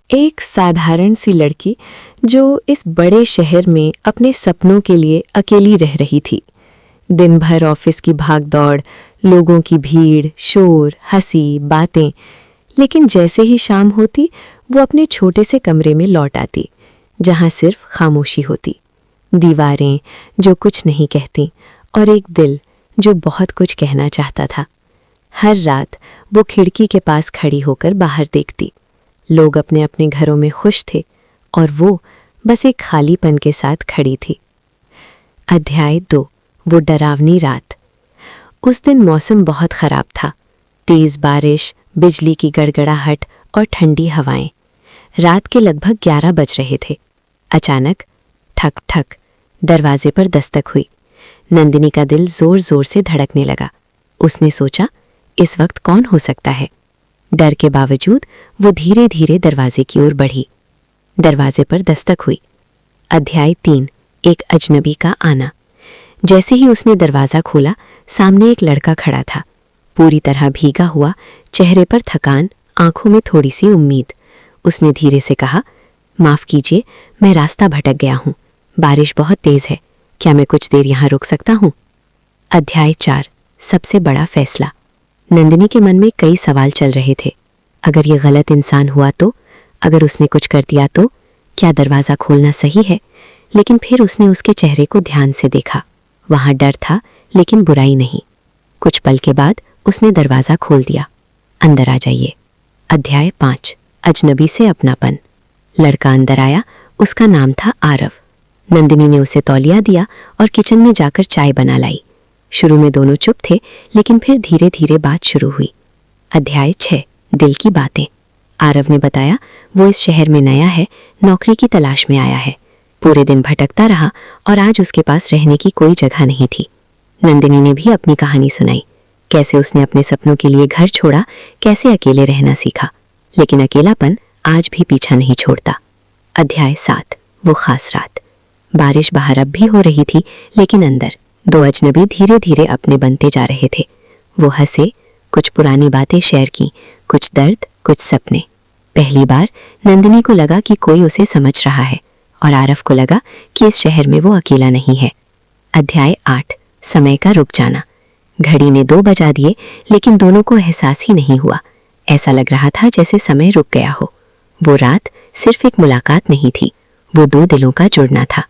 एक साधारण सी लड़की जो इस बड़े शहर में अपने सपनों के लिए अकेली रह रही थी। दिन भर ऑफिस की भागदौड़, लोगों की भीड़, शोर, हंसी, बातें। लेकिन जैसे ही शाम होती वो अपने छोटे से कमरे में लौट आती, जहां सिर्फ खामोशी होती, दीवारें जो कुछ नहीं कहती और एक दिल जो बहुत कुछ कहना चाहता था। हर रात वो खिड़की के पास खड़ी होकर बाहर देखती। लोग अपने अपने घरों में खुश थे और वो बस एक खालीपन के साथ खड़ी थी। अध्याय 2, वो डरावनी रात। उस दिन मौसम बहुत खराब था। तेज बारिश, बिजली की गड़गड़ाहट और ठंडी हवाएं। रात के लगभग 11 बज रहे थे। अचानक ठक ठक दरवाजे पर दस्तक हुई। नंदिनी का दिल जोर जोर से धड़कने लगा। उसने सोचा, इस वक्त कौन हो सकता है। डर के बावजूद वो धीरे धीरे दरवाजे की ओर बढ़ी। दरवाजे पर दस्तक हुई। अध्याय 3, एक अजनबी का आना। जैसे ही उसने दरवाज़ा खोला, सामने एक लड़का खड़ा था, पूरी तरह भीगा हुआ, चेहरे पर थकान, आंखों में थोड़ी सी उम्मीद। उसने धीरे से कहा, माफ़ कीजिए, मैं रास्ता भटक गया हूँ। बारिश बहुत तेज़ है, क्या मैं कुछ देर यहाँ रुक सकता हूँ? अध्याय 4, सबसे बड़ा फैसला। नंदिनी के मन में कई सवाल चल रहे थे। अगर ये गलत इंसान हुआ तो? अगर उसने कुछ कर दिया तो? क्या दरवाज़ा खोलना सही है? लेकिन फिर उसने उसके चेहरे को ध्यान से देखा। वहाँ डर था, लेकिन बुराई नहीं। कुछ पल के बाद उसने दरवाज़ा खोल दिया। अंदर आ जाइए। अध्याय 5, अजनबी से अपनापन। लड़का अंदर आया। उसका नाम था आरव। नंदिनी ने उसे तौलिया दिया और किचन में जाकर चाय बना लाई। शुरू में दोनों चुप थे, लेकिन फिर धीरे धीरे बात शुरू हुई। अध्याय 6, दिल की बातें। आरव ने बताया, वो इस शहर में नया है, नौकरी की तलाश में आया है। पूरे दिन भटकता रहा और आज उसके पास रहने की कोई जगह नहीं थी। नंदिनी ने भी अपनी कहानी सुनाई, कैसे उसने अपने सपनों के लिए घर छोड़ा, कैसे अकेले रहना सीखा। लेकिन अकेलापन आज भी पीछा नहीं छोड़ता। अध्याय 7, वो खास रात। बारिश बाहर अब भी हो रही थी, लेकिन अंदर दो अजनबी धीरे धीरे अपने बनते जा रहे थे। वो हंसे, कुछ पुरानी बातें शेयर की, कुछ दर्द, कुछ सपने। पहली बार नंदिनी को लगा कि कोई उसे समझ रहा है और आरव को लगा कि इस शहर में वो अकेला नहीं है। अध्याय 8, समय का रुक जाना। घड़ी ने 2 बजा दिए, लेकिन दोनों को एहसास ही नहीं हुआ। ऐसा लग रहा था जैसे समय रुक गया हो। वो रात सिर्फ एक मुलाकात नहीं थी, वो 2 दिलों का जुड़ना था।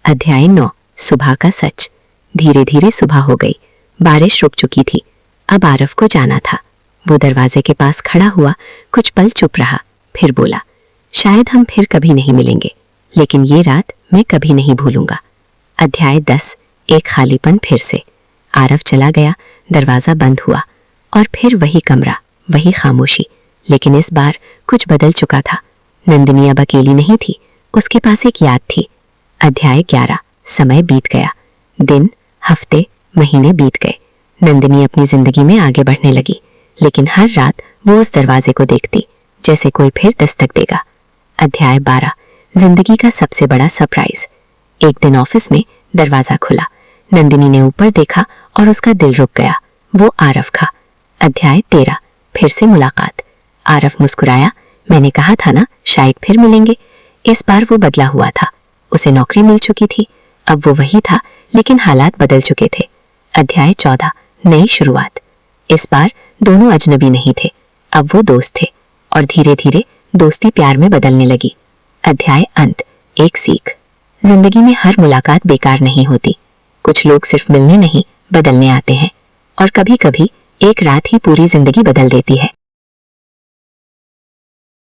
अध्याय 9, सुबह का सच। धीरे धीरे सुबह हो गई। बारिश रुक चुकी थी। अब आरव को जाना था। वो दरवाजे के पास खड़ा हुआ, कुछ पल चुप रहा, फिर बोला, शायद हम फिर कभी नहीं मिलेंगे, लेकिन ये रात मैं कभी नहीं भूलूंगा। अध्याय 10, एक खालीपन फिर से। आरव चला गया, दरवाज़ा बंद हुआ और फिर वही कमरा, वही खामोशी। लेकिन इस बार कुछ बदल चुका था। नंदिनी अब अकेली नहीं थी, उसके पास एक याद थी। अध्याय 11, समय बीत गया। दिन, हफ्ते, महीने बीत गए। नंदिनी अपनी जिंदगी में आगे बढ़ने लगी, लेकिन हर रात वो उस दरवाजे को देखती, जैसे कोई फिर दस्तक देगा। अध्याय 12, जिंदगी का सबसे बड़ा सरप्राइज। एक दिन ऑफिस में दरवाजा खुला। नंदिनी ने ऊपर देखा और उसका दिल रुक गया। वो आरव था। अध्याय 13, फिर से मुलाकात। आरव मुस्कुराया, मैंने कहा था ना, शायद फिर मिलेंगे। इस बार वो बदला हुआ था। उसे नौकरी मिल चुकी थी। अब वो वही था, लेकिन हालात बदल चुके थे। अध्याय 14, नई शुरुआत। इस बार दोनों अजनबी नहीं थे, अब वो दोस्त थे और धीरे धीरे दोस्ती प्यार में बदलने लगी। अध्याय अंत, एक सीख। जिंदगी में हर मुलाकात बेकार नहीं होती। कुछ लोग सिर्फ मिलने नहीं, बदलने आते हैं और कभी कभी एक रात ही पूरी जिंदगी बदल देती है।